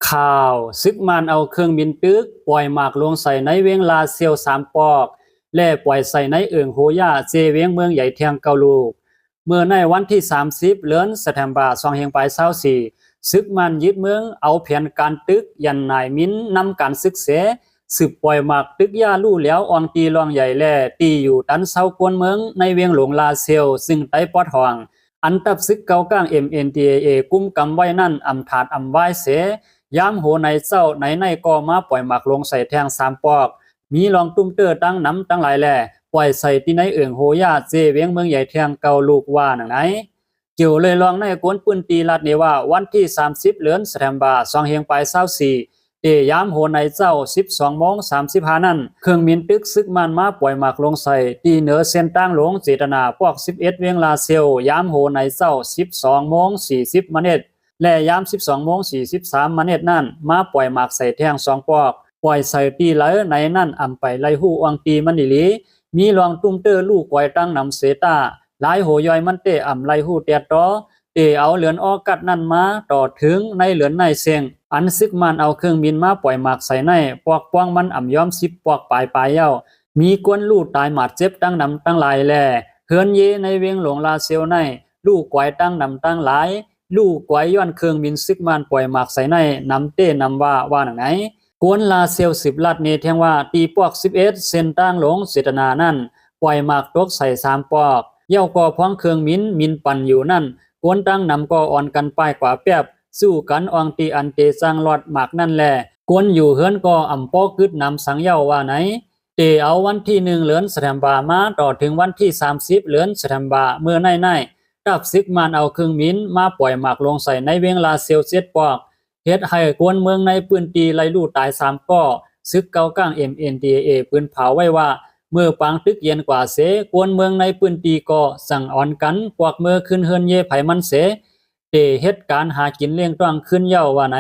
ข่าวซึกมันเอาเครื่องบินตึกปล่อยหมากลวงใส่ในเวียงลาเซียว3 ปอกและปล่อยใส่ในเอิงโฮย่าเจเวียงเมืองใหญ่เทียงเกาลูกเมื่อในวันที่30เดือนสิงหาคม2524ซึกมันยึดเมืองเอาแผนการตึกยันนายมินนำการศึกษาสืบปล่อยหมากตึกย่าลู่แล้วอองตีรองใหญ่แล่ตีอยู่ตันเซากวนเมืองในเวียงหลวงลาเซียวซึ่งไต้ปอดห่องอันตับซึกเกาก้าง MNDAA กุมกำไว้นั่นอำถาดอำไว้เสยามโหในเจ้าในก็มาปล่อยหมากลงใส่แทง3 ปอกมีลองตุ้มเตอตั้งน้ำตั้งหลายแหล่ปล่อยใส่ที่ในเอิงโหย่าเจเวียงเมืองใหญ่แทงเกาลูกว่าหนังไหนเกี่ยวเลยลองในกวนปืนตีลัดนี้ว่าวันที่30เดือนสิงหาคม2524ยามโหในเจ้า 12:35 นั่นเครื่องมินตึกซึกมันมาปล่อยหมากลงใส่ตีเหนือเส้นตั้งหลงเจตนาพวก11เวียงลาเซียวยามโหในเจ้า 12:40 และยาม 12:43 นั่นมาปล่อยหมากใส่แท่ง2 ปอกปล่อยใส่ตีไหลในนั่นอำไปไล่หู้อวงตีมันอีหลีมีรองตุ้มเตอลูกไว้ตั้งนำเสตาหลายโหย่อยมันเตอำไล่หู้เตียตอเอาเหลือนออกัดนั่นมาต่อถึงในเหลือนในเสียงอันซึกมันเอาเครื่องบินมาปล่อยหมากใส่ในปอกป้องมันอ่ำย้อม10 ปอกปลายเย้ามีกวนลูกตายหมาดเจ็บตั้งนำตั้งหลายแลเฮือนเยในเวียงหลวงลาเซียวในลูกไว้ตั้งนำตั้งหลายลูกไว้ย้อนเครื่องบินซึกมันปล่อยหมากใส่ในนำนำว่าหนังไหนกวนลาเซียว10 ลัดนี้แทงว่าตีปอก11เส้นตั้งหลงเจตนานั่นปล่อยหมากตกใส่3 ปอกเย้าก็พ้องเครื่องมินปั่นอยู่นั่นกวนตั้งนำก็อ่อนกันป้ายกว่าแป๊บสู้กันอองตีอันเตสังลอดหมากนั่นแหละกวนอยู่เฮือนก็อำปอกึดนำสังเย้าว่าไหนเอาวันที่1เดือนสิงหาคมมาต่อถึงวันที่30เดือนสิงหาคมเมื่อในดับซึกมันเอาเครื่องมินมาปล่อยหมากลงใส่ในเวียงลาเซียว7 ปอกเฮ็ดให้กวนเมืองในปืนตีไล่ลู่ตาย3 ก้อซึกเกาก้าง MNDAA ปืนเผาไว้ว่าเมื่อปังตึกเย็นกว่าเสกวนเมืองในปืนตีก็สั่งอ่อนกันพวกเมื่อขึ้นเฮือนเยไผมันเสเฮ็ดการหากินเลี้ยงต้องขึ้นเย้าว่าไหน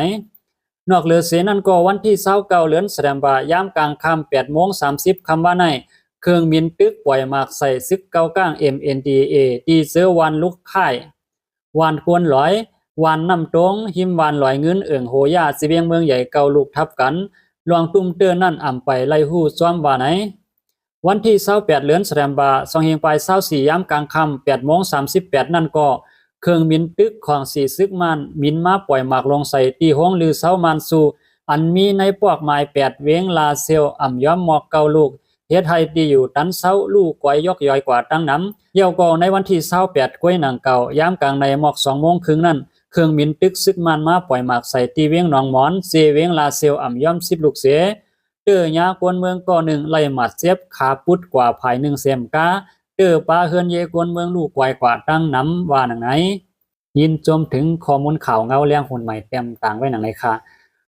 นอกเหลือเสนั่นก็วันที่29เดือนสิงหาคมยามกลางค่ำ 8:30 ค่ำว่าในเครื่องบินตึกปล่อยหมากใส่ซึกเกาก้าง MNDAA ตีเสือวันลุกค่ายวานควรหลอยวานน้ำตรงหิมวานหลอยเงินเอิงโหย่าสิเวียงเมืองใหญ่เกาลูกทับกันลองตุ้มเตือนนั่นอ่ำไปไล่หู้ซ้อมว่าไหนวันที่28เดือนสิงหาคม2524ยามกลางค่ำ 8:38 นั่นก็เครื่องบินตึกของสีซึกมันมินมาปล่อยหมากลงใส่ตีห้องลือเซามันสูอันมีในปอกไม้8เวงลาเซียวอ่ำย้อมหมอกเกาลูกเฮ็ดให้ตีอยู่ตันเซาลูกก้อยยกย่อยกว่าตั้งน้ำเย้าก็ในวันที่28ก้อยหนังเก่ายามกลางในหมอก2 โมงครึ่งนั่นเครื่องบินตึกซึกมันมาปล่อยหมากใส่ตีเวียงหนองหมอนเซเวียงลาเซียวอ่ำย้อม10 ลูกเสยากวนเมืองก็1ไล่หมัดเจ็บขาปุดกว่าภาย1เซมกาปาเฮือนเยกวนเมืองลูกไกวกว่าตั้งน้ำว่าหนังไหนยินจมถึงข้อมูลข่าวเงาเลี้ยงหุ่นใหม่เต็มต่างไว้หนังไหนค่ะ